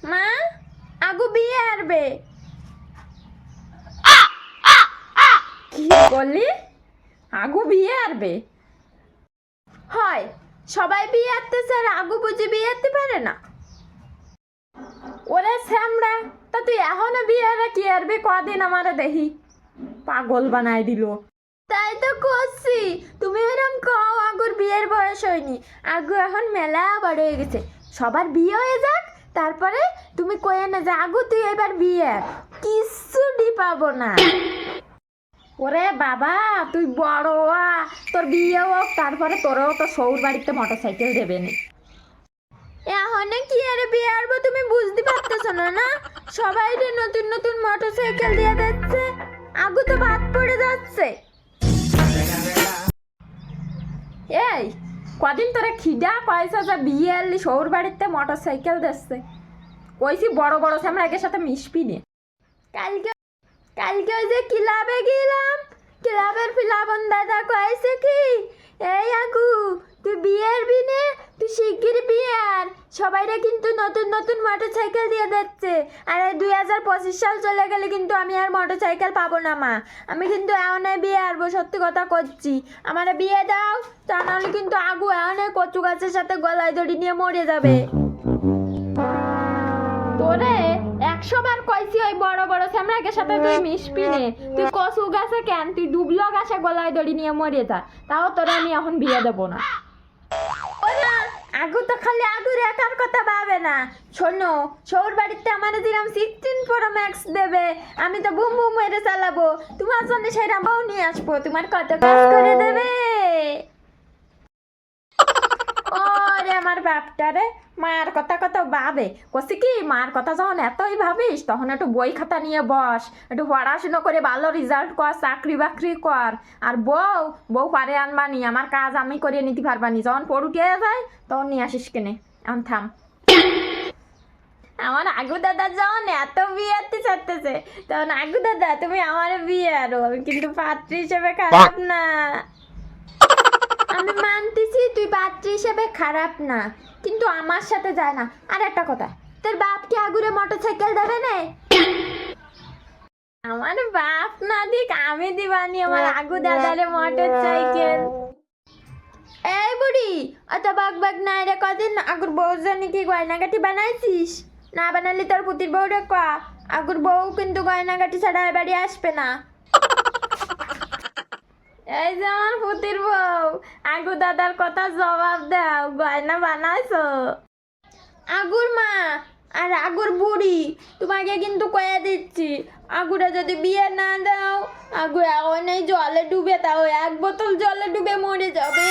মা, আগু বিয়ে আরবে। কি বললি? আগু বিয়ে আরবে? হয়, সবাই বিয়ে আরতেছে আর আগু বুঝি বিয়ে আরতে পারে না? ওরে শ্যামড়া, তা তুই এখনো বিয়ে আরে কি আরবে? কদিন আমারে দেখি পাগল বানাই দিল। তাই তো করছি, তুমি এরকম কও আগুর বিয়ের বয়স হয়নি। আগু এখন মেলা বড় হয়ে গেছে, সবার বিয়ে হয়ে যাক তারপরে তুমি কয়ে না যে আগু তুই এবার বিয়ে, কিচ্ছুটি পাবো না। ওরে বাবা, তুই বড় তোর বিয়ে হোক, তারপরে তোরও তো সৌর বাড়িতে মোটরসাইকেল দেবে না। এখন কি আরে বিয়ে আরবো তুমি বুঝতে পারতেছো না? না, সবাই নতুন নতুন মোটরসাইকেল দিয়ে দিচ্ছে, আগু তো বাদ পড়ে যাচ্ছে। এই কদিন তোরা খিদা কয়েছে যে বিয়ে আনলি সৌর বাড়িতে মোটরসাইকেল দিচ্ছে, কইছি বড় বড় স্যামরাকের সাথে মিশবি নে। কালকে কালকে ওই যে ক্লাবে গেলাম, ক্লাবের ফিলাবন দাদা কয়েছে কি, এই আগু তুই বিয়ের বিনে, তুই শিগগির বিয়ার, সবাইরা কিন্তু নতুন নতুন মোটরসাইকেল দিয়ে দিচ্ছে। আর এই 2025 সাল চলে গেলে কিন্তু আমি আর মোটরসাইকেল পাবো না মা। আমি কিন্তু এমন বিয়ে আরবো, সত্যি কথা করছি। আমার বিয়ে দাও, তা নাহলে কিন্তু আগু এমন কচু গাছের সাথে গলায় দড়ি নিয়ে মরে যাবে। তোরে 100 বার কইছি ওই বড় বড় স্যামরাকের সাথে তুই মিশবি নে। তুই কচু গাছে কেন, তুই ডুবলো গাছে গলায় দড়ি নিয়ে মরে যা, তাও তোরে আমি এখন বিয়ে দেবো না। আগু তো খালি আগুর একার কথা ভাবে না। শোনো, সৌর বাড়িতে আমার যেরকম 16 Pro Max দেবে, আমি তো বুম বুম মেরে চালাবো, তোমার জন্য সেরা বউ নিয়ে আসবো, তোমার কত কাজ করে দেবে। ওরে আমার বাপটারে, মার কথা কত ভাবে। কছি কি, মার কথা যখন এতই ভাবিস তখন একটু বই খাতা নিয়ে বস, একটু পড়াশুনো করে ভালো রেজাল্ট কর, চাকরি বাকরি কর। আর বউ বউ পারে আনবানি, আমার কাজ আমি করে নিতে পারবানি। যখন পড়ুকে যায় তখন নিয়ে আসিস কেনে। এখন থাম। আমার আগু দাদা যখন এত বিয়েতে চাচ্ছে, তখন আগু দাদা তুমি আমার বিয়ে আরো, আমি কিন্তু পাত্রী হিসেবে খারাপ না। আমি মানতেছি তুই পাত্রী হিসেবে খারাপ না, কিন্তু আমার সাথে যায় না। আর একটা কথা, তোর বাপ কি আগুরে মোটরসাইকেল দেবে না? আমার বাপ না দিক, আমি দিবানি আমার আগু দাদারে মোটরসাইকেল। এই বুড়ি, অত বাগ বাগ নাই রে। কদিন আগুর বউ জানি কি গয়নাগাটি বানাইছিস? না বানালি তোর পুতির বউ রে কয়া, আগুর বউ কিন্তু গয়নাগাটি ছাড়া বাড়ি আসবে না। এই যে আমার পুতির বউ, আগু দাদার কথা জবাব দাও, গয়না বানাইছো? আগুর মা আর আগুর বুড়ি, তোমাকে কিন্তু কয়ে দিচ্ছি, আগুরে যদি বিয়ে না দাও, আগু এখন এই জলে ডুবে, তাও 1 বোতল জলে ডুবে মরে যাবে।